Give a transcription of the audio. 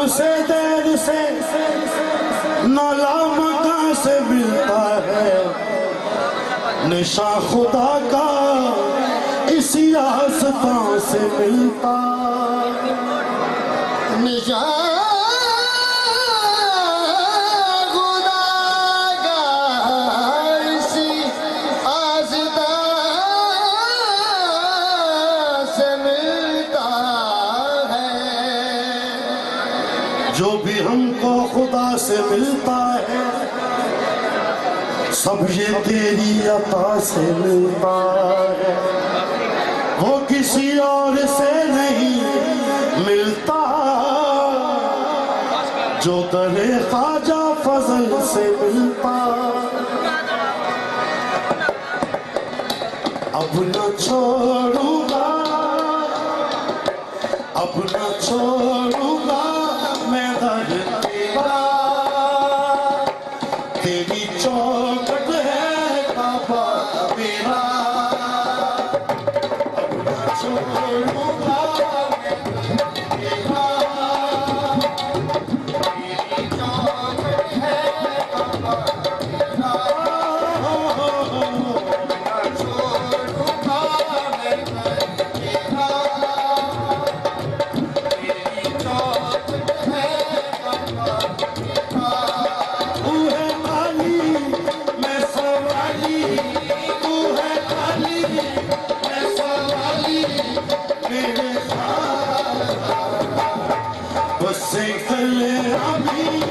से देर से नाला मकान से मिलता है, निशा खुदा का इसी आसमां से मिलता, निशा खुदा का इसी आसमां से मिलता है। जो भी हमको खुदा से मिलता है सब ये तेरी अता से मिलता है, वो किसी और से नहीं मिलता, जो दरे ख्वाजा फजल से मिलता। अब न छोड़ूंगा, अब न छोड़ूंगा मैं दर तेरा, तेरी चौखट है काबा मेरा। अब न छोड़ूंगा बस कल अभी